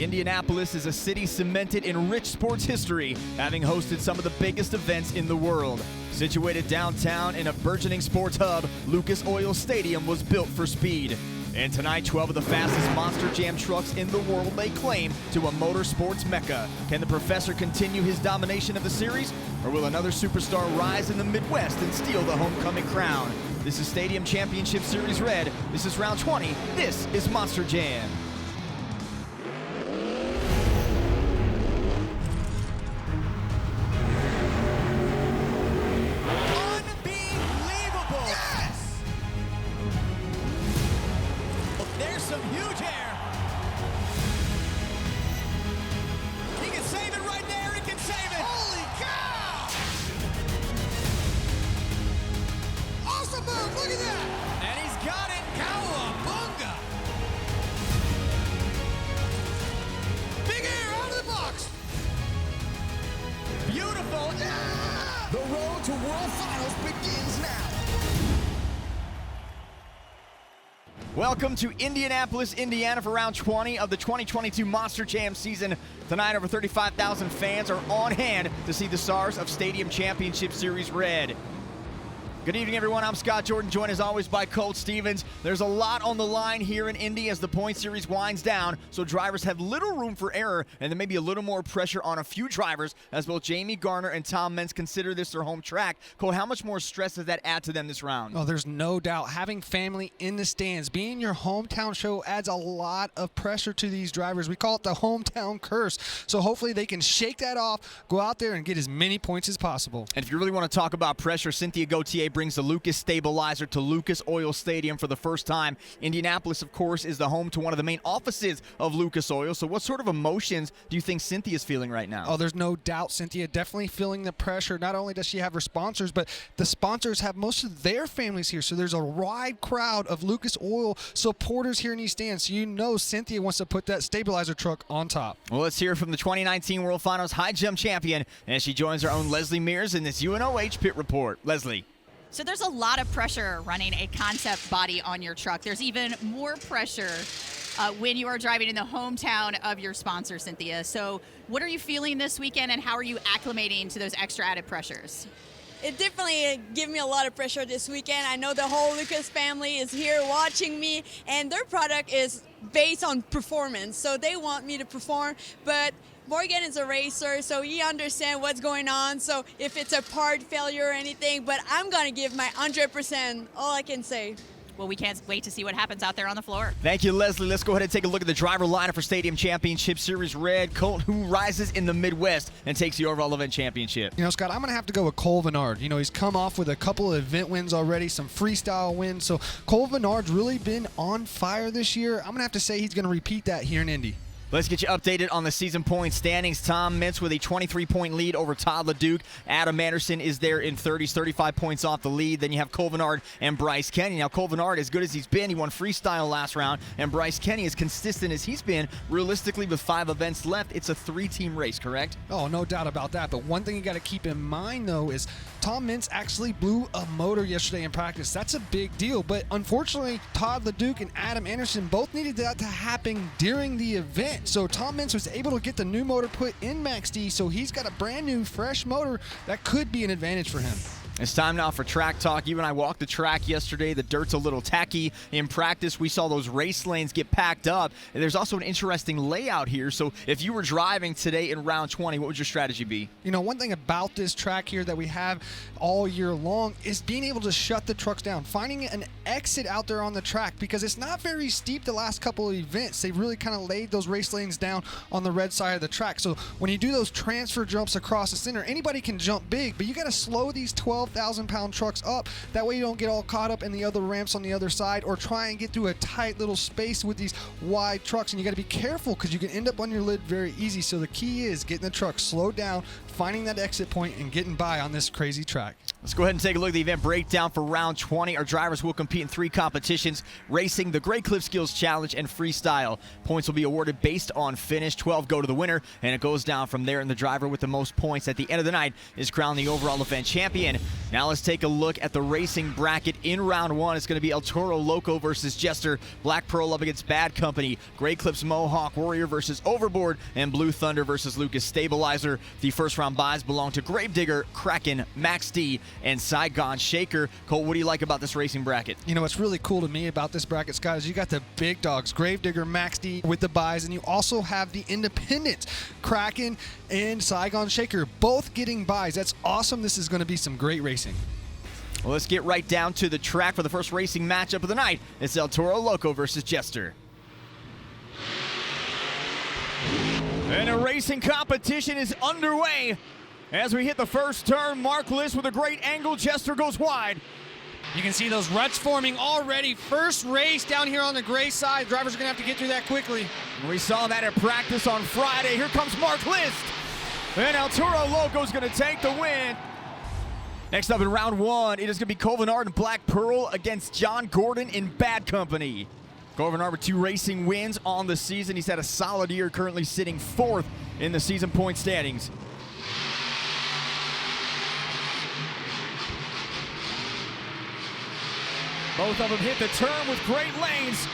Indianapolis is a city cemented in rich sports history, having hosted some of the biggest events in the world. Situated downtown in a burgeoning sports hub, Lucas Oil Stadium was built for speed. And tonight, 12 of the fastest Monster Jam trucks in the world lay claim to a motorsports mecca. Can the professor continue his domination of the series, or will another superstar rise in the Midwest and steal the homecoming crown? This is Stadium Championship Series Red. This is round 20. This is Monster Jam. Some huge air. He can save it right there. He can save it. Holy cow! Awesome move. Look at that. And he's got it. Cowabunga. Big air out of the box. Beautiful. Yeah! The road to World Finals begins now. Welcome to Indianapolis, Indiana for round 20 of the 2022 Monster Jam season. Tonight, over 35,000 fans are on hand to see the stars of Stadium Championship Series Red. Good evening, everyone. I'm Scott Jordan, joined as always by Colt Stevens. There's a lot on the line here in Indy as the point series winds down, so drivers have little room for error, and there may be a little more pressure on a few drivers as both Jamie Garner and Tom Meents consider this their home track. Colt, how much more stress does that add to them this round? Oh, there's no doubt. Having family in the stands, being your hometown show adds a lot of pressure to these drivers. We call it the hometown curse. So hopefully they can shake that off, go out there and get as many points as possible. And if you really want to talk about pressure, Cynthia Gauthier brings the Lucas stabilizer to Lucas Oil Stadium for the first time. Indianapolis, of course, is the home to one of the main offices of Lucas Oil. So what sort of emotions do you think Cynthia's feeling right now? Oh, there's no doubt Cynthia definitely feeling the pressure. Not only does she have her sponsors, but the sponsors have most of their families here. So there's a wide crowd of Lucas Oil supporters here in these stands. So you know Cynthia wants to put that stabilizer truck on top. Well, let's hear from the 2019 World Finals high jump champion as she joins our own Leslie Mears in this UNOH Pit Report. Leslie. So there's a lot of pressure running a concept body on your truck. There's even more pressure when you are driving in the hometown of your sponsor, Cynthia. So what are you feeling this weekend, and how are you acclimating to those extra added pressures? It definitely gave me a lot of pressure this weekend. I know the whole Lucas family is here watching me, and their product is based on performance. So they want me to perform, but Morgan is a racer, so he understands what's going on. So if it's a part failure or anything, but I'm going to give my 100%, all I can say. Well, we can't wait to see what happens out there on the floor. Thank you, Leslie. Let's go ahead and take a look at the driver lineup for Stadium Championship Series Red. Colt, who rises in the Midwest and takes the overall event championship? You know, Scott, I'm going to have to go with Cole Venard. You know, he's come off with a couple of event wins already, some freestyle wins. So Cole Venard's really been on fire this year. I'm going to have to say he's going to repeat that here in Indy. Let's get you updated on the season point standings. Tom Meents with a 23-point lead over Todd LeDuc. Adam Anderson is there in 30s, 35 points off the lead. Then you have Cole Venard and Bryce Kenny. Now, Cole Venard, as good as he's been, he won freestyle last round. And Bryce Kenny, as consistent as he's been, realistically, with 5 events left, it's a 3-team race, correct? Oh, no doubt about that. But one thing you got to keep in mind, though, is Tom Meents actually blew a motor yesterday in practice. That's a big deal. But unfortunately, Todd LeDuc and Adam Anderson both needed that to happen during the event. So Tom Meents was able to get the new motor put in Max D, so he's got a brand new, fresh motor that could be an advantage for him. It's time now for track talk. You and I walked the track yesterday. The dirt's a little tacky. In practice, we saw those race lanes get packed up. And there's also an interesting layout here. So if you were driving today in round 20, what would your strategy be? You know, one thing about this track here that we have all year long is being able to shut the trucks down, finding an exit out there on the track, because it's not very steep the last couple of events. They've really kind of laid those race lanes down on the red side of the track. So when you do those transfer jumps across the center, anybody can jump big, but you got to slow these 12,000-pound trucks up. That way you don't get all caught up in the other ramps on the other side, or try and get through a tight little space with these wide trucks. And you got to be careful, because you can end up on your lid very easy. So the key is getting the truck slowed down, finding that exit point, and getting by on this crazy track. Let's go ahead and take a look at the event breakdown for round 20. Our drivers will compete compete in 3 competitions: racing, the Great Cliff Skills Challenge, and freestyle. Points will be awarded based on finish. 12 go to the winner, and it goes down from there, and the driver with the most points at the end of the night is crowned the overall event champion. Now let's take a look at the racing bracket. In round 1, it's going to be El Toro Loco versus Jester, Black Pearl up against Bad Company, Great Clips Mohawk Warrior versus Overboard, and Blue Thunder versus Lucas Stabilizer. The first round buys belong to Gravedigger, Kraken, Max D, and Saigon Shaker. Cole, what do you like about this racing bracket? You know, what's really cool to me about this bracket, Scott, is you got the big dogs, Gravedigger, Max D with the buys, and you also have the independents, Kraken and Saigon Shaker, both getting buys. That's awesome. This is going to be some great racing. Well, let's get right down to the track for the first racing matchup of the night. It's El Toro Loco versus Jester. And a racing competition is underway. As we hit the first turn, Mark List with a great angle. Jester goes wide. You can see those ruts forming already. First race down here on the gray side. Drivers are going to have to get through that quickly. We saw that at practice on Friday. Here comes Mark List. And El Toro Loco is going to take the win. Next up in round 1, it is going to be Venard and Black Pearl against John Gordon in Bad Company. Venard with 2 racing wins on the season. He's had a solid year, currently sitting 4th in the season point standings. Both of them hit the turn with great lanes.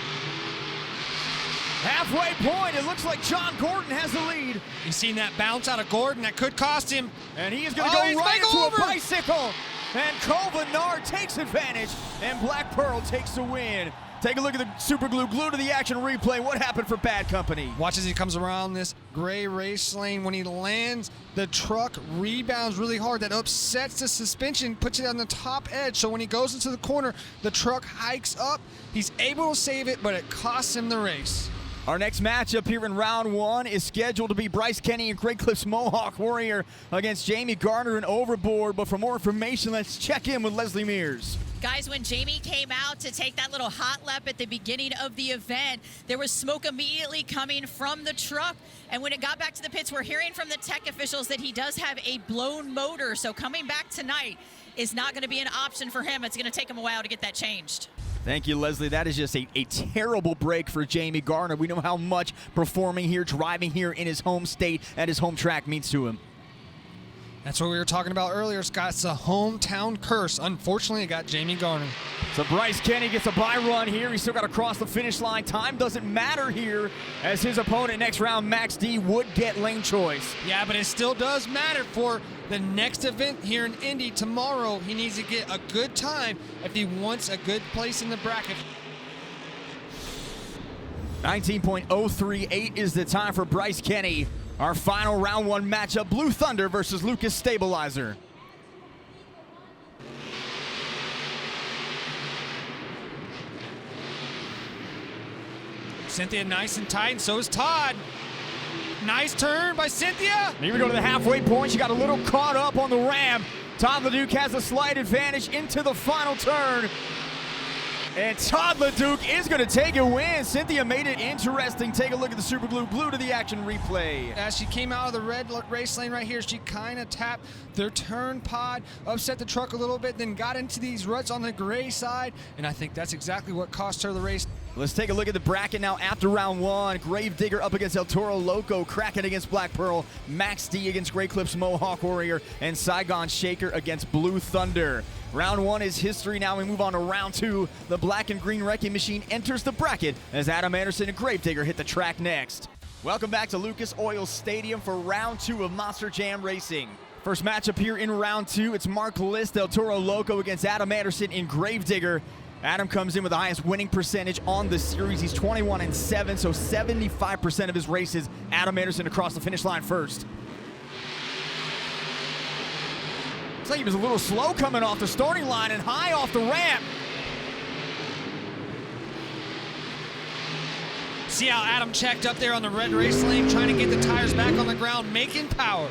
Halfway point, it looks like John Gordon has the lead. You've seen that bounce out of Gordon. That could cost him. And he is going to go right into a bicycle. And Venard takes advantage, and Black Pearl takes the win. Take a look at the super glue to the action replay. What happened for Bad Company? Watch as he comes around this gray race lane. When he lands, the truck rebounds really hard. That upsets the suspension, puts it on the top edge. So when he goes into the corner, the truck hikes up. He's able to save it, but it costs him the race. Our next matchup here in round 1 is scheduled to be Bryce Kenny and Great Cliffs Mohawk Warrior against Jamie Garner and Overboard. But for more information, let's check in with Leslie Mears. Guys, when Jamie came out to take that little hot lap at the beginning of the event, there was smoke immediately coming from the truck. And when it got back to the pits, we're hearing from the tech officials that he does have a blown motor. So coming back tonight is not going to be an option for him. It's going to take him a while to get that changed. Thank you, Leslie. That is just a terrible break for Jamie Garner. We know how much performing here, driving here in his home state at his home track means to him. That's what we were talking about earlier, Scott. It's a hometown curse. Unfortunately, it got Jamie Garner. So Bryce Kenny gets a bye run here. He's still got to cross the finish line. Time doesn't matter here, as his opponent next round, Max D, would get lane choice. Yeah, but it still does matter for the next event here in Indy tomorrow. He needs to get a good time if he wants a good place in the bracket. 19.038 is the time for Bryce Kenny. Our final round 1 matchup, Blue Thunder versus Lucas Stabilizer. Cynthia nice and tight, and so is Todd. Nice turn by Cynthia. Here we go to the halfway point. She got a little caught up on the ramp. Todd LeDuc has a slight advantage into the final turn. And Todd LeDuc is going to take a win. Cynthia made it interesting. Take a look at the super glue to the action replay. As she came out of the red race lane right here, she kind of tapped their turn pod, upset the truck a little bit, then got into these ruts on the gray side. And I think that's exactly what cost her the race. Let's take a look at the bracket now after round 1. Gravedigger up against El Toro Loco, Kraken against Black Pearl, Max D against Great Clips Mohawk Warrior, and Saigon Shaker against Blue Thunder. Round 1 is history. Now we move on to round 2. The black and green wrecking machine enters the bracket as Adam Anderson and Gravedigger hit the track next. Welcome back to Lucas Oil Stadium for round 2 of Monster Jam Racing. First matchup here in round 2, it's Mark List, El Toro Loco against Adam Anderson in Gravedigger. Adam comes in with the highest winning percentage on the series. He's 21-7, so 75% of his races, Adam Anderson across the finish line first. Looks like he was a little slow coming off the starting line and high off the ramp. See how Adam checked up there on the red race lane, trying to get the tires back on the ground, making power.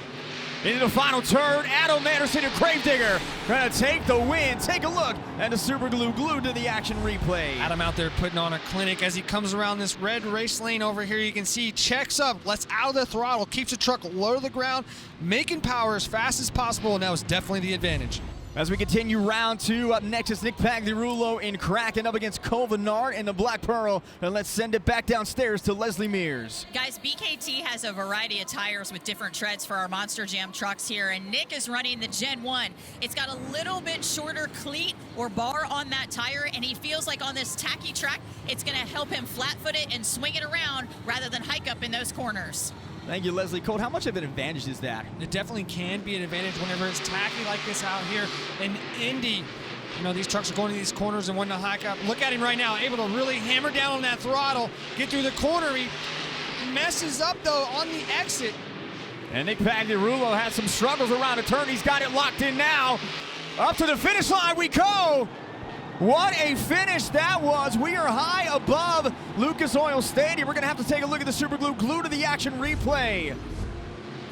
Into the final turn, Adam Anderson and Gravedigger trying to take the win. Take a look at the super glue to the action replay. Adam out there putting on a clinic as he comes around this red race lane over here. You can see he checks up, lets out of the throttle, keeps the truck low to the ground, making power as fast as possible, and that was definitely the advantage. As we continue round 2, up next is Nick Pagliarulo in Kraken up against Venard in the Black Pearl. And let's send it back downstairs to Leslie Mears. Guys, BKT has a variety of tires with different treads for our Monster Jam trucks here, and Nick is running the Gen 1. It's got a little bit shorter cleat or bar on that tire, and he feels like on this tacky track, it's going to help him flat-foot it and swing it around rather than hike up in those corners. Thank you, Leslie. Colt, how much of an advantage is that? It definitely can be an advantage whenever it's tacky like this out here in Indy. You know, these trucks are going to these corners and wanting to hike up. Look at him right now, able to really hammer down on that throttle, get through the corner. He messes up, though, on the exit. And Nick Pagliarulo had some struggles around a turn. He's got it locked in now. Up to the finish line we go. What a finish that was. We are high above Lucas Oil Stadium. We're going to have to take a look at the Super Glue to the action replay. And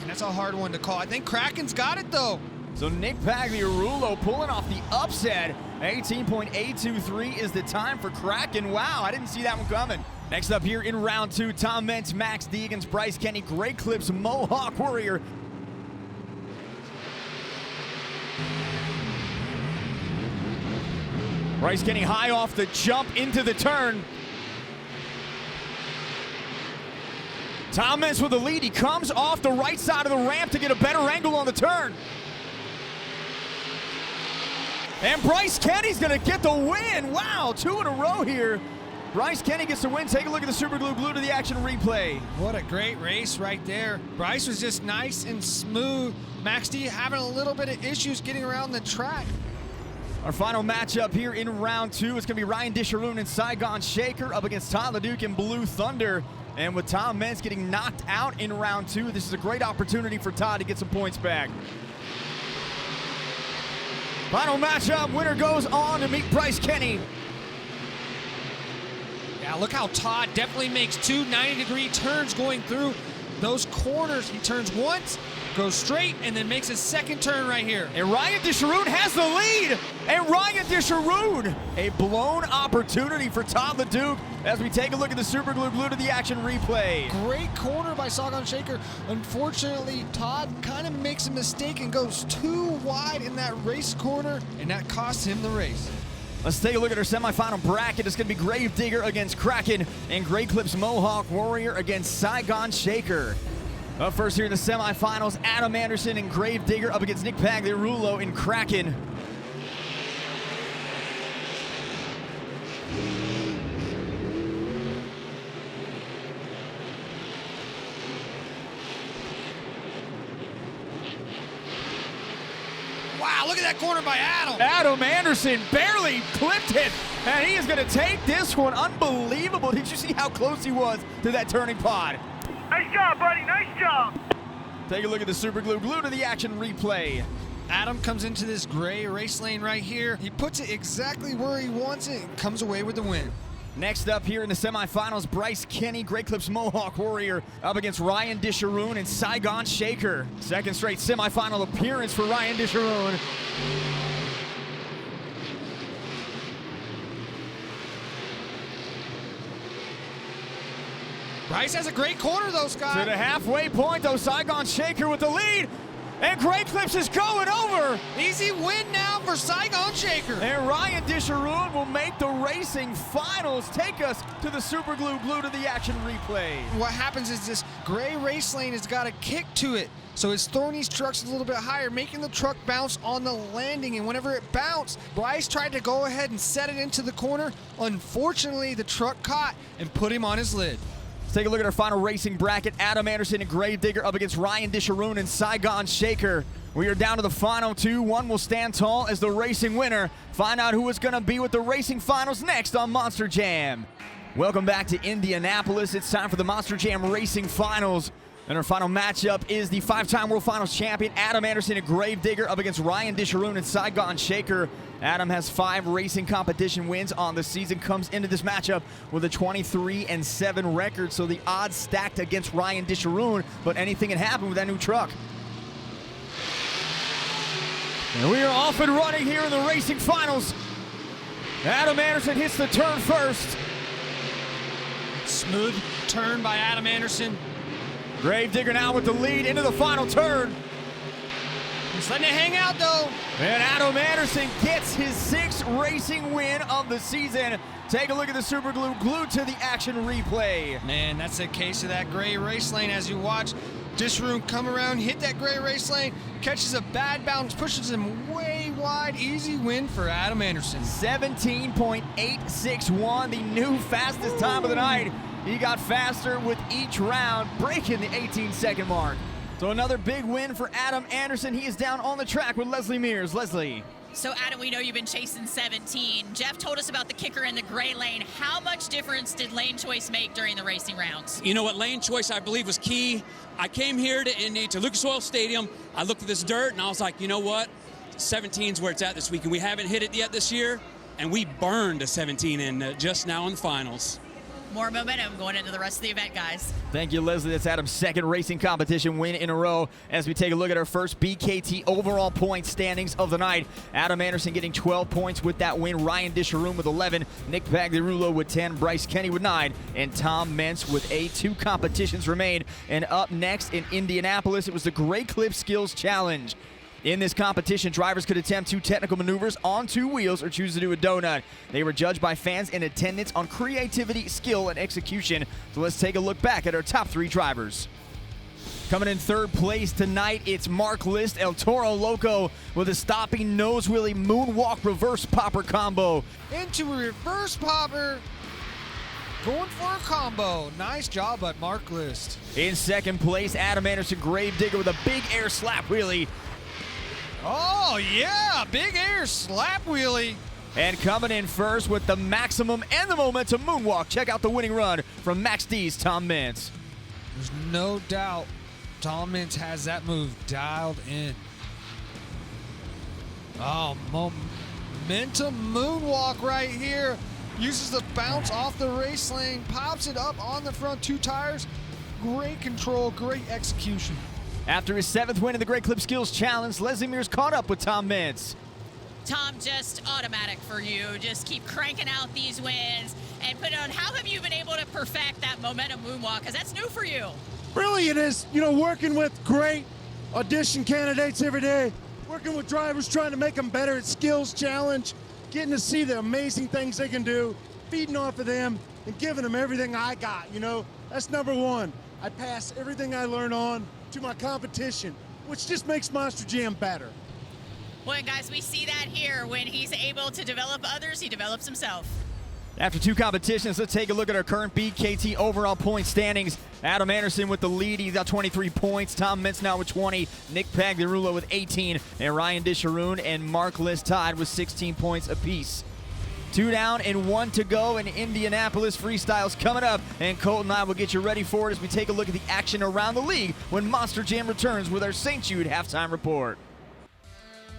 that's a hard one to call. I think Kraken's got it, though. So Nick Pagliarulo pulling off the upset. 18.823 is the time for Kraken. Wow, I didn't see that one coming. Next up here in round 2, Tom Meents, Max D against Bryce Kenny, Great Clips, Mohawk Warrior. Bryce Kenny high off the jump into the turn. Tom Meents with the lead. He comes off the right side of the ramp to get a better angle on the turn. And Bryce Kenny's going to get the win. Wow, 2 in a row here. Bryce Kenny gets the win. Take a look at the Super Glue to the action replay. What a great race right there. Bryce was just nice and smooth. Max D having a little bit of issues getting around the track. Our final matchup here in round 2 is going to be Ryan Disharoon and Saigon Shaker up against Todd LeDuc and Blue Thunder. And with Tom Meents getting knocked out in round 2, this is a great opportunity for Todd to get some points back. Final matchup, winner goes on to meet Bryce Kenny. Yeah, look how Todd definitely makes 2 90-degree turns going through those corners. He turns once, goes straight, and then makes a second turn right here. And Ryan Disharoon has the lead. And Ryan Disharoon, a blown opportunity for Todd LeDuc as we take a look at the Super Glue to the action replay. Great corner by Saigon Shaker. Unfortunately, Todd kind of makes a mistake and goes too wide in that race corner, and that costs him the race. Let's take a look at our semifinal bracket. It's going to be Gravedigger against Kraken and Great Clips Mohawk Warrior against Saigon Shaker. Up first here in the semifinals, Adam Anderson and Gravedigger up against Nick Pagliarulo in Kraken. Wow, look at that corner by Adam. Adam Anderson barely clipped it, and he is going to take this one. Unbelievable. Did you see how close he was to that turning pod? Nice job, buddy. Nice job. Take a look at the Super Glue to the action replay. Adam comes into this gray race lane right here. He puts it exactly where he wants it and comes away with the win. Next up here in the semifinals, Bryce Kenny, Great Clips Mohawk Warrior up against Ryan Disharoon and Saigon Shaker. Second straight semifinal appearance for Ryan Disharoon. Bryce has a great corner though, Scott. To the halfway point though, Saigon Shaker with the lead. And Great Clips is going over. Easy win now for Saigon Shaker. And Ryan Disharoon will make the racing finals. Take us to the Super Glue to the action replay. What happens is this gray race lane has got a kick to it. So it's throwing these trucks a little bit higher, making the truck bounce on the landing. And whenever it bounced, Bryce tried to go ahead and set it into the corner. Unfortunately, the truck caught and put him on his lid. Take a look at our final racing bracket. Adam Anderson and Gravedigger up against Ryan Disharoon and Saigon Shaker. We are down to the final 2. One will stand tall as the racing winner. Find out who is going to be with the racing finals next on Monster Jam. Welcome back to Indianapolis. It's time for the Monster Jam Racing Finals. And our final matchup is the 5-time World Finals champion Adam Anderson and Gravedigger up against Ryan Disharoon and Saigon Shaker. Adam has 5 racing competition wins on the season, comes into this matchup with a 23-7 record, so the odds stacked against Ryan Disharoon, but anything can happen with that new truck. And we are off and running here in the racing finals. Adam Anderson hits the turn first. Smooth turn by Adam Anderson. Gravedigger now with the lead into the final turn. He's letting it hang out, though. And Adam Anderson gets his 6th racing win of the season. Take a look at the super glue glued to the action replay. Man, that's a case of that gray race lane as you watch Disharoon come around, hit that gray race lane, catches a bad bounce, pushes him way wide. Easy win for Adam Anderson. 17.861, the new fastest time of the night. He got faster with each round, breaking the 18-second mark. So another big win for Adam Anderson. He is down on the track with Leslie Mears. Leslie. So, Adam, we know you've been chasing 17. Jeff told us about the kicker in the gray lane. How much difference did lane choice make during the racing rounds? You know what, lane choice, I believe, was key. I came here to Indy, to Lucas Oil Stadium. I looked at this dirt, and I was like, you know what? 17's where it's at this week, and we haven't hit it yet this year, and we burned a 17 in just now in the finals. More momentum going into the rest of the event, guys. Thank you, Leslie. That's Adam's 2nd racing competition win in a row. As we take a look at our first BKT overall point standings of the night, Adam Anderson getting 12 points with that win. Ryan Disharoon with 11, Nick Pagliarulo with 10, Bryce Kenny with 9, and Tom Meents with 8. 2 competitions remain. And up next in Indianapolis, it was the Great Clip Skills Challenge. In this competition, drivers could attempt 2 technical maneuvers on 2 wheels or choose to do a donut. They were judged by fans in attendance on creativity, skill, and execution. So let's take a look back at our top 3 drivers. Coming in 3rd place tonight, it's Mark List, El Toro Loco, with a stopping nose wheelie moonwalk reverse popper combo. Into a reverse popper. Going for a combo. Nice job by Mark List. In 2nd place, Adam Anderson Gravedigger with a big air slap wheelie. Oh, yeah, big air slap wheelie. And coming in first with the maximum and the momentum moonwalk. Check out the winning run from Max D's Tom Meents. There's no doubt Tom Meents has that move dialed in. Oh, momentum moonwalk right here. Uses the bounce off the race lane, pops it up on the front 2 tires. Great control, great execution. After his 7th win in the Great Clip Skills Challenge, Leslie Mears caught up with Tom Meents. Tom, just automatic for you. Just keep cranking out these wins and put it on. How have you been able to perfect that momentum moonwalk? Because that's new for you. Really, it is. You know, working with great audition candidates every day, working with drivers, trying to make them better at Skills Challenge, getting to see the amazing things they can do, feeding off of them, and giving them everything I got. You know, that's number 1. I pass everything I learn on to my competition, which just makes Monster Jam better. Well, guys, we see that here. When he's able to develop others, he develops himself. After 2 competitions, let's take a look at our current BKT overall point standings. Adam Anderson with the lead. He's got 23 points. Tom Meents now with 20. Nick Pagliarulo with 18. And Ryan Disharoon and Mark List tied with 16 points apiece. 2 down and 1 to go in Indianapolis. Freestyle's coming up, and Colton and I will get you ready for it as we take a look at the action around the league when Monster Jam returns with our St. Jude halftime report.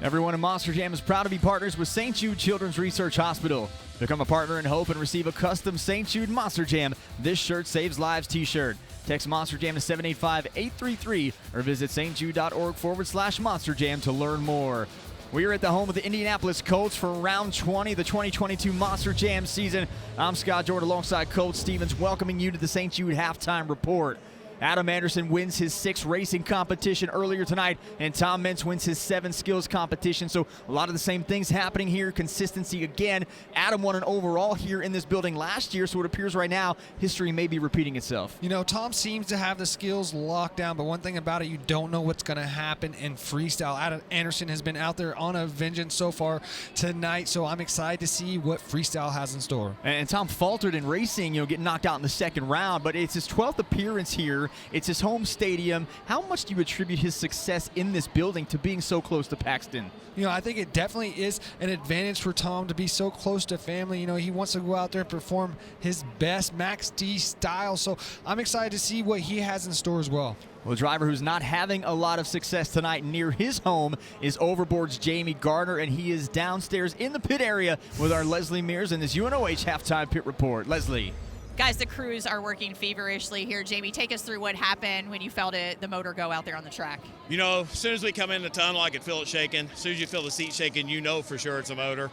Everyone in Monster Jam is proud to be partners with St. Jude Children's Research Hospital. Become a partner in hope and receive a custom St. Jude Monster Jam This Shirt Saves Lives t-shirt. Text Monster Jam to 785-833 or visit stjude.org/Monster Jam to learn more. We are at the home of the Indianapolis Colts for round 20 of the 2022 Monster Jam season. I'm Scott Jordan alongside Coach Stevens, welcoming you to the St. Jude halftime report. Adam Anderson wins his 6th racing competition earlier tonight, and Tom Meents wins his 7th skills competition. So a lot of the same things happening here. Consistency again. Adam won an overall here in this building last year, so it appears right now history may be repeating itself. You know, Tom seems to have the skills locked down, but one thing about it, you don't know what's going to happen in freestyle. Adam Anderson has been out there on a vengeance so far tonight, so I'm excited to see what freestyle has in store. And Tom faltered in racing, getting knocked out in the 2nd round, but it's his 12th appearance here. It's his home stadium. How much do you attribute his success in this building to being so close to Paxton? You know, I think it definitely is an advantage for Tom to be so close to family. You know, he wants to go out there and perform his best Max D style. So I'm excited to see what he has in store as well. Well, a driver who's not having a lot of success tonight near his home is Overboard's Jamie Gardner, and he is downstairs in the pit area with our Leslie Mears in this UNOH halftime pit report. Leslie. Guys, the crews are working feverishly here. Jamie, take us through what happened when you felt the motor go out there on the track. You know, as soon as we come in the tunnel, I could feel it shaking. As soon as you feel the seat shaking, you know for sure it's a motor.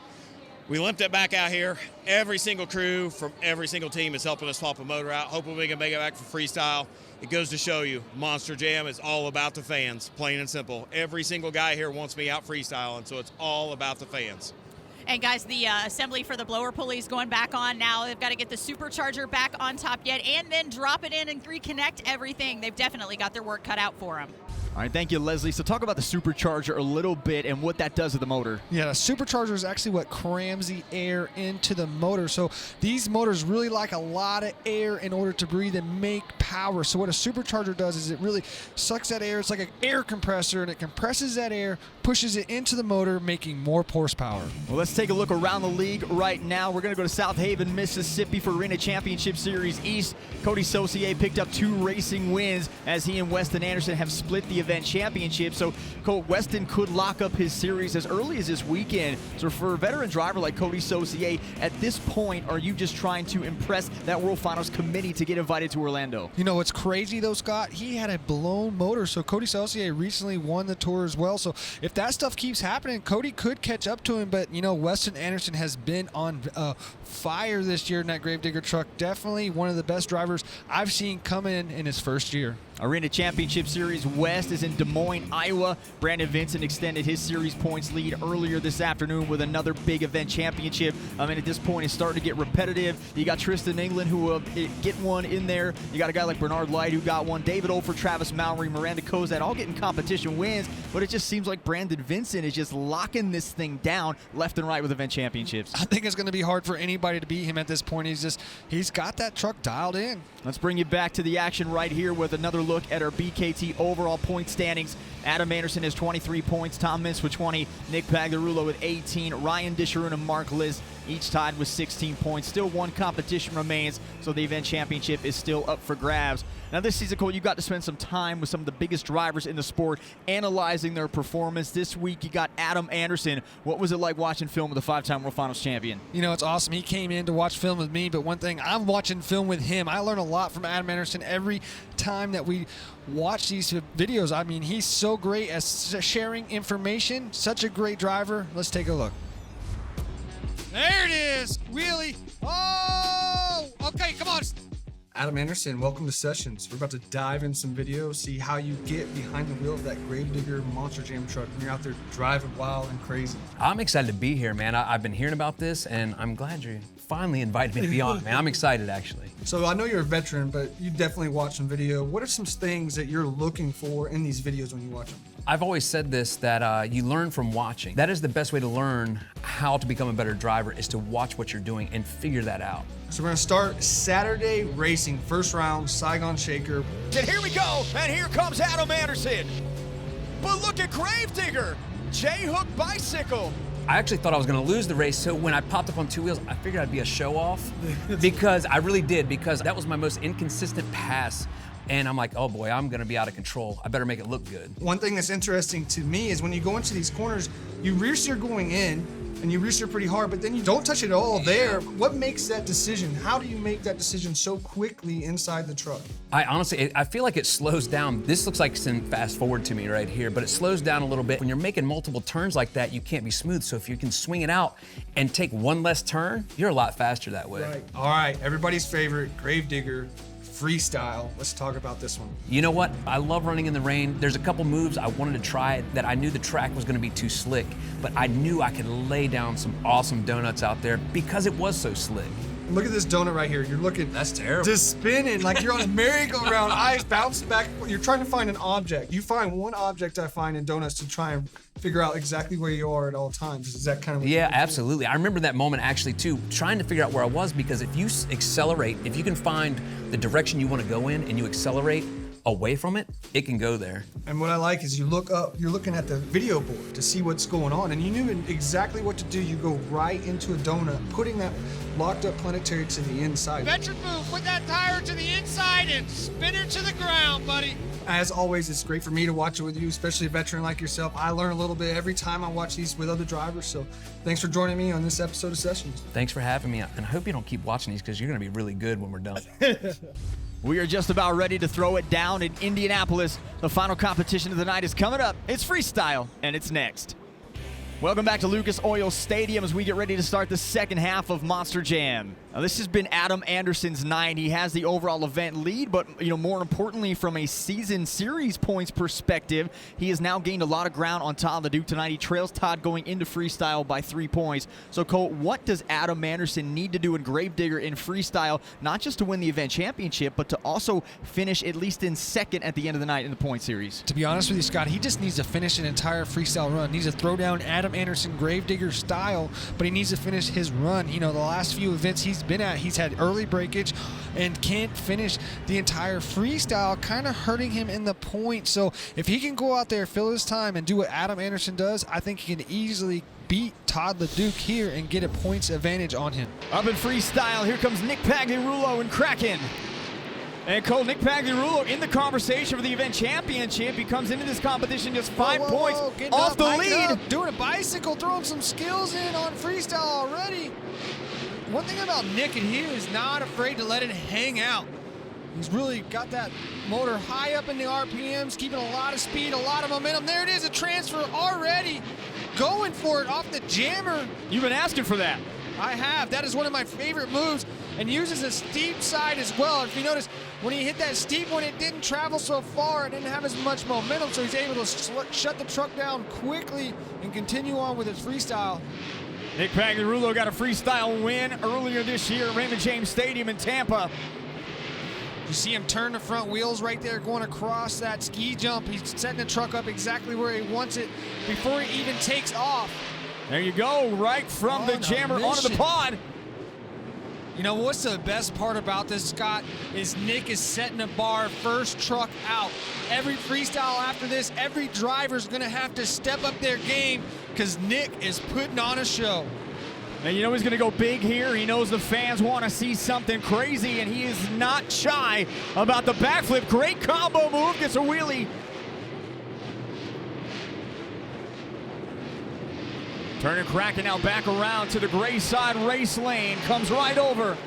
We limped it back out here. Every single crew from every single team is helping us swap a motor out. Hoping we can make it back for freestyle. It goes to show you, Monster Jam is all about the fans, plain and simple. Every single guy here wants me out freestyling, so it's all about the fans. And guys, the assembly for the blower pulley is going back on now. They've got to get the supercharger back on top yet and then drop it in and reconnect everything. They've definitely got their work cut out for them. All right, thank you, Leslie. So talk about the supercharger a little bit and what that does to the motor. Yeah, the supercharger is actually what crams the air into the motor. So these motors really like a lot of air in order to breathe and make power. So what a supercharger does is it really sucks that air. It's like an air compressor, and it compresses that air, pushes it into the motor, making more horsepower. Well, let's take a look around the league right now. We're going to go to South Haven, Mississippi for Arena Championship Series East. Cody Saucier picked up 2 racing wins as he and Weston Anderson have split the event championship. So Weston could lock up his series as early as this weekend. So for a veteran driver like Cody Saucier, at this point, are you just trying to impress that World Finals committee to get invited to Orlando? You know what's crazy though, Scott? He had a blown motor. So Cody Saucier recently won the Tour as well. So if that stuff keeps happening, Cody could catch up to him. But you know, Weston Anderson has been on fire this year in that Gravedigger truck. Definitely one of the best drivers I've seen come in his first year. Arena Championship Series West is in Des Moines, Iowa. Brandon Vincent extended his series points lead earlier this afternoon with another big event championship. I mean, at this point, it's starting to get repetitive. You got Tristan England, who will get one in there. You got a guy like Bernard Light, who got one. David Olford, Travis Mallory, Miranda Kozad, all getting competition wins. But it just seems like Brandon Vincent is just locking this thing down left and right with event championships. I think it's going to be hard for anybody to beat him at this point. He's got that truck dialed in. Let's bring you back to the action right here with another look at our BKT overall point standings. Adam Anderson has 23 points, Tom Meents with 20, Nick Pagliarulo with 18, Ryan Disharoon and Mark Liss each tied with 16 points. Still one competition remains, so the event championship is still up for grabs. Now this season, Cole, you got to spend some time with some of the biggest drivers in the sport, analyzing their performance. This week, you got Adam Anderson. What was it like watching film with the 5-time World Finals champion? You know, it's awesome. He came in to watch film with me, but one thing, I'm watching film with him. I learn a lot from Adam Anderson every time that we watch these videos. I mean, he's so great at sharing information. Such a great driver. Let's take a look. There it is. Wheelie. Oh! Okay, come on. Adam Anderson, welcome to Sessions. We're about to dive in some video, see how you get behind the wheel of that Gravedigger Monster Jam truck when you're out there driving wild and crazy. I'm excited to be here, man. I've been hearing about this, and I'm glad you finally invited me to be on, man. I'm excited, actually. So I know you're a veteran, but you definitely watch some video. What are some things that you're looking for in these videos when you watch them? I've always said this, that you learn from watching. That is the best way to learn how to become a better driver, is to watch what you're doing and figure that out. So we're gonna start Saturday racing, first round, Saigon Shaker. And here we go, and here comes Adam Anderson. But look at Gravedigger, J-hook bicycle. I actually thought I was gonna lose the race, so when I popped up on 2 wheels, I figured I'd be a show-off, because I really did, because that was my most inconsistent pass. And I'm like, oh boy, I'm gonna be out of control. I better make it look good. One thing that's interesting to me is when you go into these corners, you rear steer going in, and you rear steer pretty hard, but then you don't touch it all there. What makes that decision? How do you make that decision so quickly inside the truck? I feel like it slows down. This looks like it's in fast forward to me right here, but it slows down a little bit. When you're making multiple turns like that, you can't be smooth. So if you can swing it out and take one less turn, you're a lot faster that way. Right. All right, everybody's favorite, Gravedigger Freestyle. Let's talk about this one. You know what? I love running in the rain. There's a couple moves I wanted to try that I knew the track was gonna be too slick, but I knew I could lay down some awesome donuts out there because it was so slick. Look at this donut right here. You're looking, that's terrible. Just spinning like you're on a merry-go-round, eyes bouncing back. You're trying to find an object. You find one object I find in donuts to try and figure out exactly where you are at all times. Is that kind of what Yeah, absolutely. I remember that moment actually too, trying to figure out where I was, because if you accelerate, if you can find the direction you want to go in and you accelerate away from it, it can go there. And what I like is you look up, you're looking at the video board to see what's going on, and you knew exactly what to do. You go right into a donut, putting that locked up planetary to the inside. Veteran move. Put that tire to the inside and spin her to the ground, buddy. As always, it's great for me to watch it with you, especially a veteran like yourself. I learn a little bit every time I watch these with other drivers, so thanks for joining me on this episode of Sessions. Thanks for having me, and I hope you don't keep watching these, because you're gonna be really good when we're done. We are just about ready to throw it down in Indianapolis. The final competition of the night is coming up. It's freestyle, and it's next. Welcome back to Lucas Oil Stadium as we get ready to start the second half of Monster Jam. Now, this has been Adam Anderson's night. He has the overall event lead, but more importantly, from a season series points perspective, he has now gained a lot of ground on Todd LeDuc tonight. He trails Todd going into freestyle by 3 points. So, Cole, what does Adam Anderson need to do in Gravedigger in freestyle, not just to win the event championship, but to also finish at least in second at the end of the night in the point series? To be honest with you, Scott, he just needs to finish an entire freestyle run. He needs to throw down Adam Anderson Gravedigger style, but he needs to finish his run. The last few events he's been at, he's had early breakage and can't finish the entire freestyle, kind of hurting him in the point. So if he can go out there, fill his time, and do what Adam Anderson does, I think he can easily beat Todd LeDuc here and get a points advantage on him. Up in freestyle, here comes Nick Pagliarulo and Kraken. And Cole, Nick Pagliarulo in the conversation for the event championship. He comes into this competition just 5 points off the lead. Doing a bicycle, throwing some skills in on freestyle already. One thing about Nick in here is not afraid to let it hang out. He's really got that motor high up in the RPMs, keeping a lot of speed, a lot of momentum. There it is, a transfer already. Going for it off the jammer. You've been asking for that. I have. That is one of my favorite moves, and uses a steep side as well. If you notice, when he hit that steep one, it didn't travel so far. It didn't have as much momentum, so he's able to shut the truck down quickly and continue on with his freestyle. Nick Pagliarulo got a freestyle win earlier this year at Raymond James Stadium in Tampa. You see him turn the front wheels right there, going across that ski jump. He's setting the truck up exactly where he wants it before he even takes off. There you go, right from the jammer onto the pod. What's the best part about this, Scott, is Nick is setting a bar first truck out. Every freestyle after this, every driver's going to have to step up their game because Nick is putting on a show. And he's going to go big here. He knows the fans want to see something crazy, and he is not shy about the backflip. Great combo move, gets a wheelie. Turning Kraken now back around to the gray side race lane. Comes right over.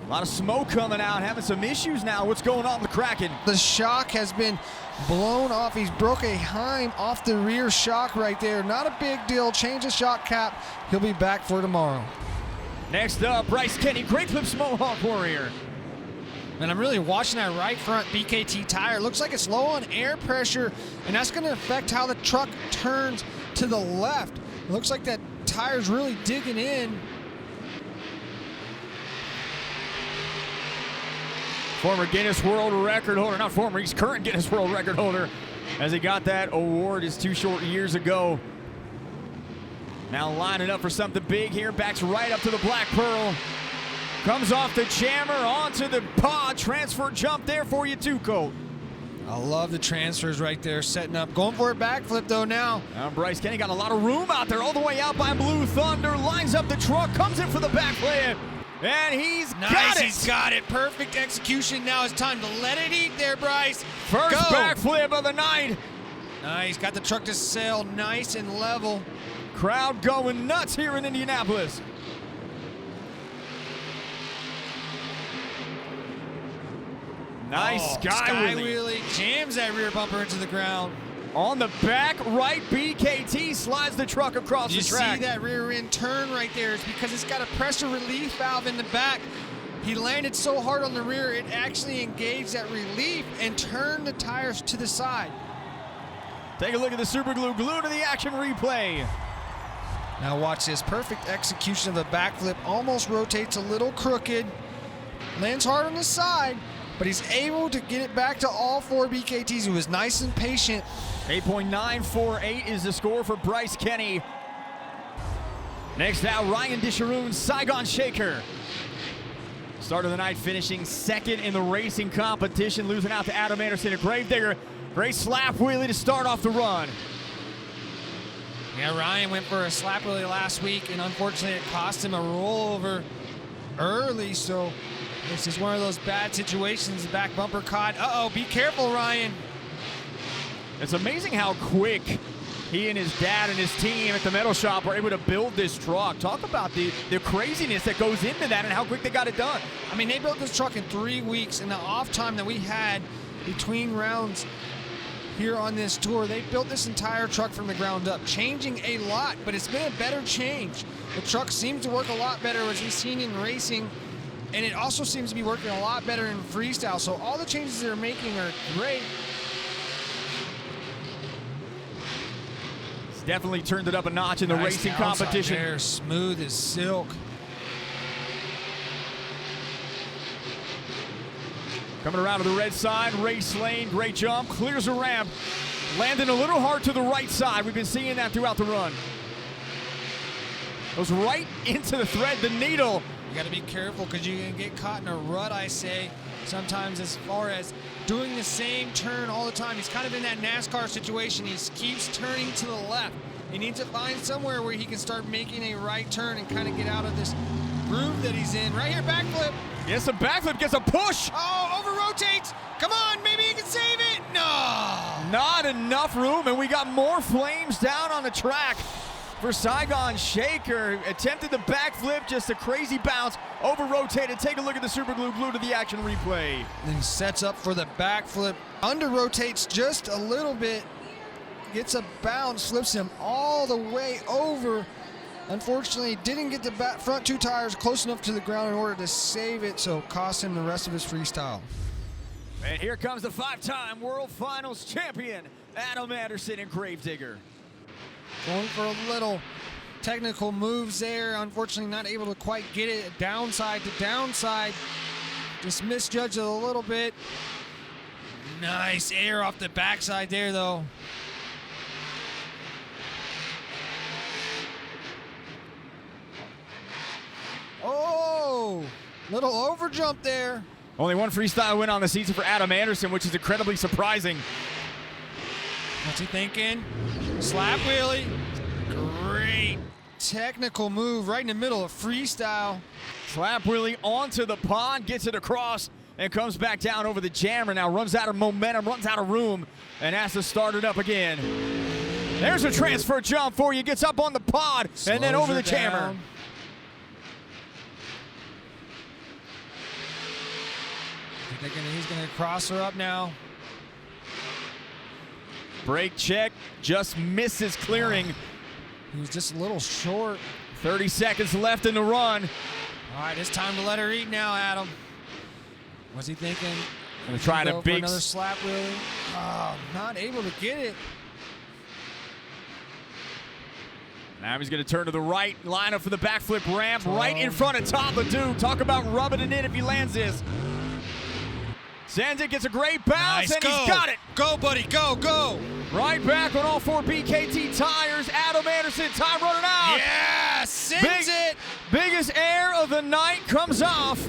A lot of smoke coming out, having some issues now. What's going on with Kraken? The shock has been blown off. He's broke a Heim off the rear shock right there. Not a big deal. Change the shock cap. He'll be back for tomorrow. Next up, Bryce Kenny, Great Clips Mohawk Warrior. And I'm really watching that right front BKT tire. Looks like it's low on air pressure, and that's going to affect how the truck turns to the left. It looks like that tire's really digging in. Former Guinness World Record holder, not former, he's current Guinness World Record holder, as he got that award just 2 short years ago. Now lining up for something big here, backs right up to the Black Pearl. Comes off the jammer, onto the pod, transfer jump there for you too, Colt. I love the transfers right there, setting up. Going for a backflip though now. Now Bryce Kenny got a lot of room out there, all the way out by Blue Thunder, lines up the truck, comes in for the backflip, and he's got it. He's got it. Perfect execution. Now it's time to let it eat there, Bryce. First backflip of the night. Nice, got the truck to sail nice and level. Crowd going nuts here in Indianapolis. Nice sky wheelie. Jams that rear bumper into the ground. On the back right, BKT slides the truck across the track. You see that rear end turn right there? It's because it's got a pressure relief valve in the back. He landed so hard on the rear, it actually engaged that relief and turned the tires to the side. Take a look at the super glue. Glue to the action replay. Now watch this. Perfect execution of the backflip. Almost rotates a little crooked. Lands hard on the side, but he's able to get it back to all 4 BKTs. He was nice and patient. 8.948 is the score for Bryce Kenny. Next out, Ryan Disharoon, Saigon Shaker. Start of the night finishing second in the racing competition, losing out to Adam Anderson at Gravedigger. Great slap wheelie to start off the run. Yeah, Ryan went for a slap wheelie last week, and unfortunately it cost him a rollover early, so this is one of those bad situations. The back bumper caught. Uh-oh, be careful, Ryan. It's amazing how quick he and his dad and his team at the metal shop were able to build this truck. Talk about the craziness that goes into that and how quick they got it done. I mean, they built this truck in 3 weeks, and the off time that we had between rounds, here on this tour. They built this entire truck from the ground up, changing a lot, but it's been a better change. The truck seems to work a lot better as we've seen in racing, and it also seems to be working a lot better in freestyle. So all the changes they're making are great. It's definitely turned it up a notch in the Nice racing downside competition. there, smooth as silk. Coming around to the red side, race lane, great jump, clears a ramp, landing a little hard to the right side. We've been seeing that throughout the run. Goes right into the thread, the needle. You got to be careful because you can get caught in a rut, I say, sometimes as far as doing the same turn all the time. He's kind of in that NASCAR situation. He keeps turning to the left. He needs to find somewhere where he can start making a right turn and kind of get out of this groove that he's in. Right here, backflip. Yes, a backflip, gets a push. Oh, over rotates. Come on, maybe he can save it. No. Not enough room, and we got more flames down on the track for Saigon Shaker. Attempted the backflip, just a crazy bounce, over rotated. Take a look at the super glue, glued to the action replay. Then sets up for the backflip. Under rotates just a little bit. Gets a bounce, flips him all the way over. Unfortunately, didn't get the front two tires close enough to the ground in order to save it, so cost him the rest of his freestyle. And here comes the 5-time World Finals champion, Adam Anderson in Gravedigger. Going for a little technical moves there. Unfortunately, not able to quite get it downside to downside. Just misjudged it a little bit. Nice air off the backside there, though. Oh, little over jump there. Only one freestyle win on the season for Adam Anderson, which is incredibly surprising. What's he thinking? Slap wheelie. Great technical move right in the middle of freestyle. Slap wheelie onto the pond, gets it across, and comes back down over the jammer. Now runs out of momentum, runs out of room, and has to start it up again. There's a transfer jump for you. Gets up on the pod, and then over the jammer. Thinking he's going to cross her up now. Brake check, just misses clearing. He was just a little short. 30 seconds left in the run. All right, it's time to let her eat now, Adam. Was he thinking? Gonna try to big another slap wheelie. Oh, not able to get it. Now he's going to turn to the right, line up for the backflip ramp, right in front of Tom Ledoux. Talk about rubbing it in if he lands this. Sandic gets a great bounce, and he's got it. Go, buddy, go, go. Right back on all 4 BKT tires. Adam Anderson, time running out. Yeah, sends it. Biggest air of the night comes off.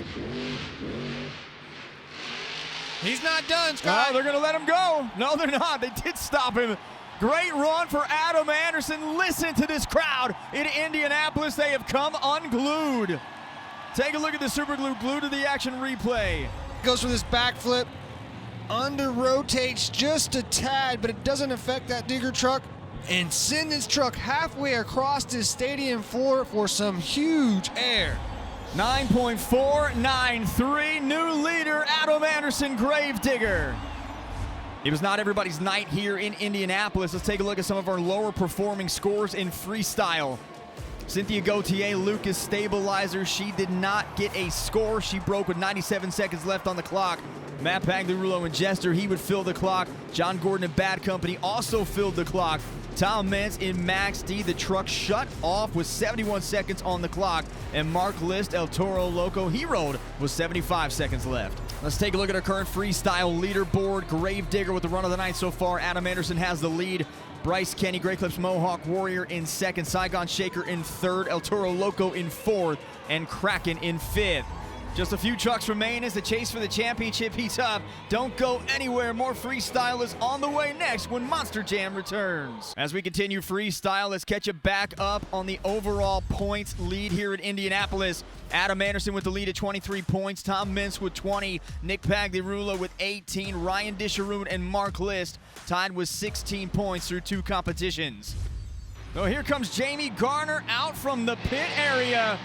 He's not done, Scott. Oh, they're going to let him go. No, they're not. They did stop him. Great run for Adam Anderson. Listen to this crowd in Indianapolis. They have come unglued. Take a look at the super glue glued to the action replay. Goes for this backflip, under rotates just a tad, but it doesn't affect that digger truck, and send this truck halfway across this stadium floor for some huge air. 9.493, new leader, Adam Anderson, Gravedigger. It was not everybody's night here in Indianapolis. Let's take a look at some of our lower performing scores in freestyle. Cynthia Gauthier, Lucas Stabilizer, she did not get a score. She broke with 97 seconds left on the clock. Matt Pagliarulo and Jester, he would fill the clock. John Gordon and Bad Company also filled the clock. Tom Meents in Max D, the truck shut off with 71 seconds on the clock. And Mark List, El Toro Loco, he rode with 75 seconds left. Let's take a look at our current freestyle leaderboard. Gravedigger with the run of the night so far. Adam Anderson has the lead. Bryce Kenny, Great Clips Mohawk Warrior in second. Saigon Shaker in third. El Toro Loco in fourth. And Kraken in fifth. Just a few trucks remain as the chase for the championship heats up. Don't go anywhere. More freestyle is on the way next when Monster Jam returns. As we continue freestyle, let's catch you back up on the overall points lead here at Indianapolis. Adam Anderson with the lead at 23 points. Tom Meents with 20. Nick Pagliarulo with 18. Ryan Disharoon and Mark List tied with 16 points through 2 competitions. So here comes Jamie Garner out from the pit area.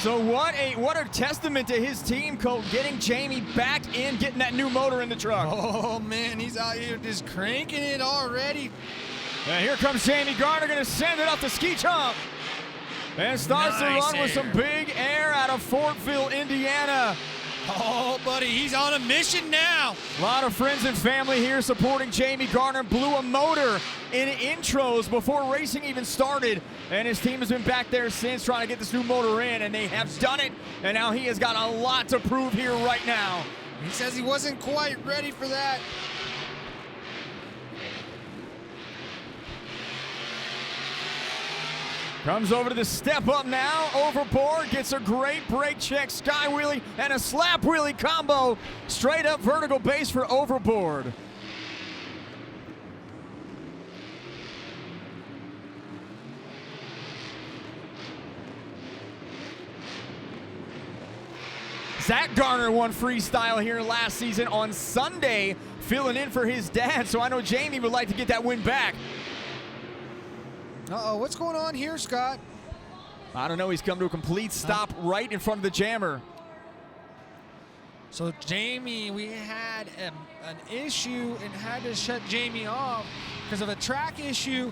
So what a testament to his team, Colt, getting Jamie back in, getting that new motor in the truck. Oh, man, he's out here just cranking it already. And here comes Jamie Garner, going to send it up the ski jump. And starts to run with some big air out of Fortville, Indiana. Oh, buddy, he's on a mission now. A lot of friends and family here supporting Jamie Garner. Blew a motor in intros before racing even started. And his team has been back there since trying to get this new motor in, and they have done it. And now he has got a lot to prove here right now. He says he wasn't quite ready for that. Comes over to the step up now, overboard, gets a great brake check, sky wheelie, and a slap wheelie combo. Straight up vertical base for overboard. Zach Garner won freestyle here last season on Sunday, filling in for his dad, so I know Jamie would like to get that win back. Uh-oh, what's going on here, Scott? I don't know, he's come to a complete stop right in front of the jammer. So Jamie, we had an issue and had to shut Jamie off because of a track issue.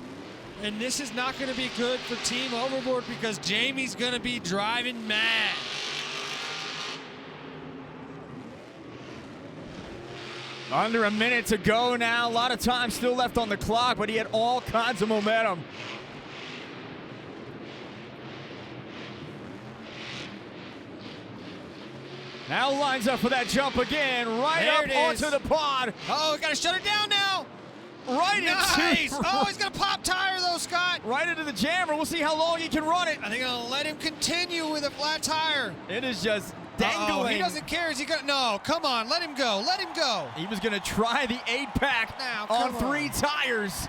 And this is not going to be good for Team Overboard because Jamie's going to be driving mad. Under a minute to go now. A lot of time still left on the clock, but he had all kinds of momentum. Now lines up for that jump again, right There up it is. onto the pod. Oh, we got to shut it down now. Right Nice. into, Oh, he's going to pop tire, though, Scott. right into the jammer. We'll see how long he can run it. I think I'll let him continue with a flat tire. It is just dangling. He doesn't care. Is he going to? No, come on. Let him go. Let him go. He was going to try the 8-pack Now, on come 3 on. tires.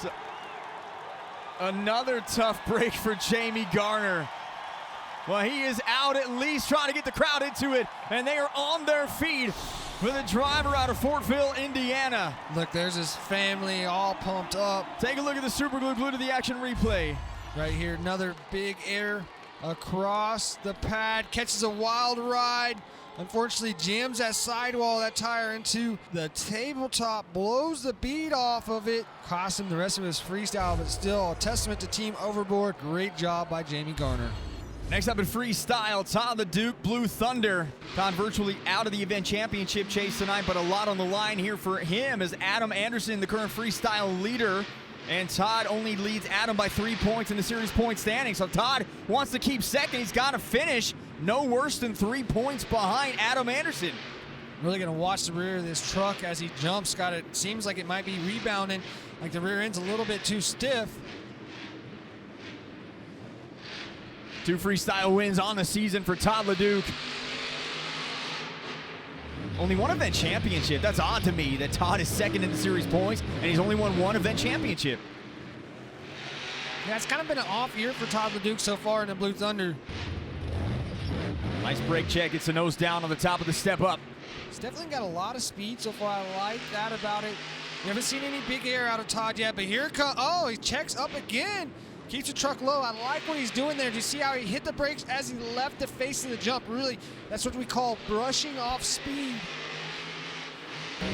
So, another tough break for Jamie Garner. Well, he is out at least trying to get the crowd into it, and they are on their feet with a driver out of Fortville, Indiana. Look, there's his family all pumped up. Take a look at the super glue to the action replay. Right here, another big air across the pad, catches a wild ride. Unfortunately, jams that sidewall, that tire into the tabletop, blows the bead off of it, cost him the rest of his freestyle, but still a testament to Team Overboard. Great job by Jamie Garner. Next up in freestyle, Todd the Duke, Blue Thunder. Todd virtually out of the event championship chase tonight, but a lot on the line here for him as Adam Anderson, the current freestyle leader. And Todd only leads Adam by 3 points in the series point standing. So Todd wants to keep second. He's got to finish no worse than 3 points behind Adam Anderson. Really going to watch the rear of this truck as he jumps. Scott, it seems like it might be rebounding, like the rear end's a little bit too stiff. 2 freestyle wins on the season for Todd LeDuc. Only one event championship. That's odd to me that Todd is second in the series points and he's only won 1 event championship. Yeah, it's kind of been an off year for Todd LeDuc so far in the Blue Thunder. Nice brake check. Gets the nose down on the top of the step up. He's definitely got a lot of speed so far. I like that about it. We haven't seen any big air out of Todd yet, but here it comes. Oh, he checks up again. Keeps the truck low. I like what he's doing there. Do you see how he hit the brakes as he left the face of the jump? Really, that's what we call brushing off speed.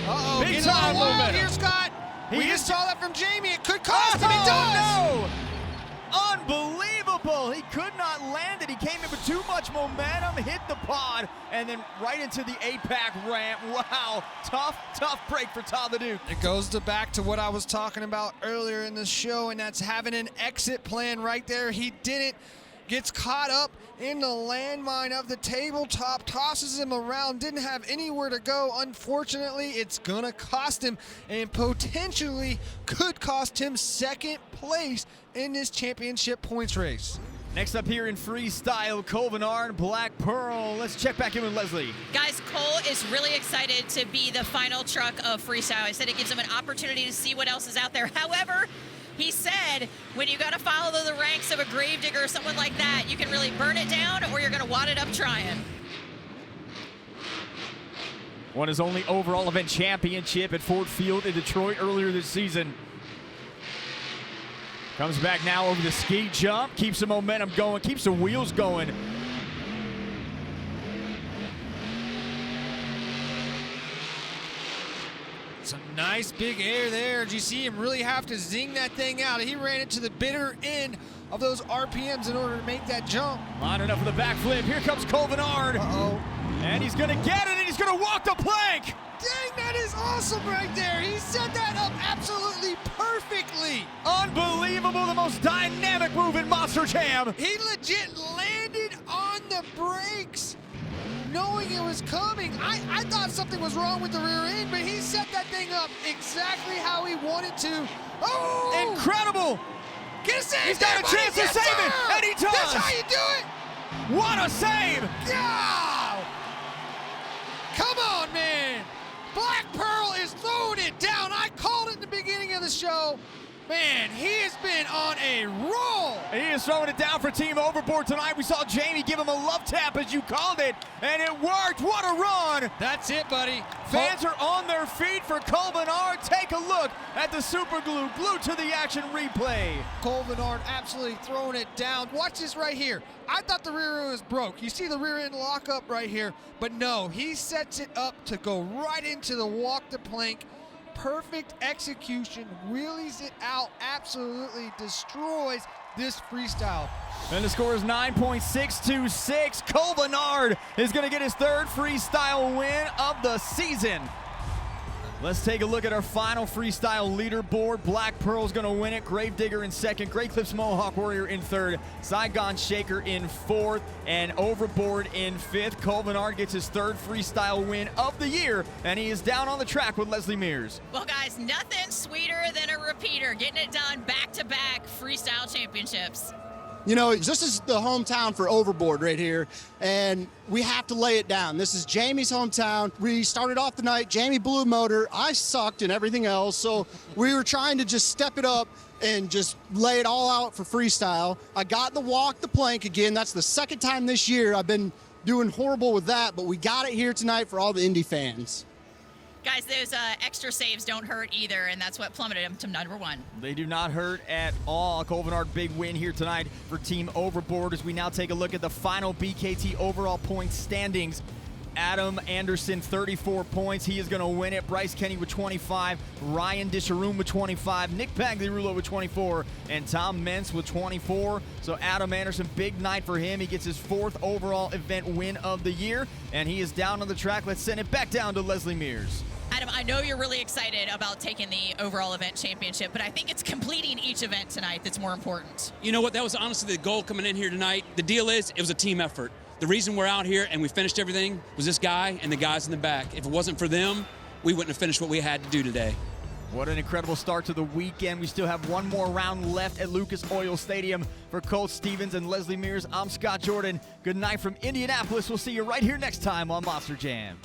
Uh-oh, Big getting time a little wild momentum. here, Scott. We He just is- saw that from Jamie. It could cost him. It does. No! Unbelievable. He could not land it. He came in with too much momentum, hit the pod, and then right into the 8-pack ramp. Wow. Tough break for Todd LeDuc. It goes back to what I was talking about earlier in the show, and that's having an exit plan right there. He didn't. Gets caught up in the landmine of the tabletop, tosses him around, didn't have anywhere to go. Unfortunately, it's going to cost him and potentially could cost him second place in this championship points race. Next up here in freestyle, Cole Venard, Black Pearl. Let's check back in with Leslie. Guys, Cole is really excited to be the final truck of freestyle. I said it gives him an opportunity to see what else is out there. However, he said when you got to follow the ranks of a gravedigger or someone like that, you can really burn it down or you're going to wad it up trying. Won his only overall event championship at Ford Field in Detroit earlier this season. Comes back now over the ski jump, keeps the momentum going, keeps the wheels going. Some nice big air there. Did you see him really have to zing that thing out? He ran it to the bitter end of those RPMs in order to make that jump. Lining up for the backflip. Here comes Venard. Uh-oh. And he's going to get it, and he's going to walk the plank. Dang, that is awesome right there. He set that up absolutely perfectly. Unbelievable, the most dynamic move in Monster Jam. He legit landed on the brakes, knowing it was coming. I thought something was wrong with the rear end, but he set that thing up exactly how he wanted to. Oh! Incredible. Get a save. He's got a chance to save it, and he does. That's how you do it. What a save. Yeah! Come on, man. Black Pearl is throwing it down. I called it in the beginning of the show. Man, he has been on a roll. And he is throwing it down for Team Overboard tonight. We saw Jamie give him a love tap, as you called it, and it worked. What a run. That's it, buddy. Fans are on their feet for Venard. Take a look at the super glue, glued to the action replay. Venard absolutely throwing it down. Watch this right here. I thought the rear end was broke. You see the rear end lock up right here, but no, he sets it up to go right into the walk the plank. Perfect execution, wheelies it out, absolutely destroys this freestyle. And the score is 9.626. Venard is going to get his third freestyle win of the season. Let's take a look at our final freestyle leaderboard. Black Pearl's going to win it. Gravedigger in second. Great Clips Mohawk Warrior in third. Saigon Shaker in fourth. And Overboard in fifth. Venard gets his third freestyle win of the year. And he is down on the track with Leslie Mears. Well, guys, nothing sweeter than a repeater. Getting it done back-to-back freestyle championships. You know, this is the hometown for Overboard right here, and we have to lay it down. This is Jamie's hometown. We started off the night, Jamie blew a motor, I sucked and everything else, so we were trying to just step it up and just lay it all out for freestyle. I got the walk the plank again. That's the second time this year. I've been doing horrible with that, but we got it here tonight for all the Indy fans. Guys, those extra saves don't hurt either, and that's what plummeted him to number one. They do not hurt at all. Venard, big win here tonight for Team Overboard as we now take a look at the final BKT overall points standings. Adam Anderson, 34 points. He is going to win it. Bryce Kenny with 25. Ryan Disharoon with 25. Nick Pagliarulo with 24. And Tom Meents with 24. So Adam Anderson, big night for him. He gets his fourth overall event win of the year. And he is down on the track. Let's send it back down to Leslie Mears. Adam, I know you're really excited about taking the overall event championship, but I think it's completing each event tonight that's more important. You know what? That was honestly the goal coming in here tonight. The deal is, it was a team effort. The reason we're out here and we finished everything was this guy and the guys in the back. If it wasn't for them, we wouldn't have finished what we had to do today. What an incredible start to the weekend. We still have one more round left at Lucas Oil Stadium. For Colt Stevens and Leslie Mears, I'm Scott Jordan. Good night from Indianapolis. We'll see you right here next time on Monster Jam.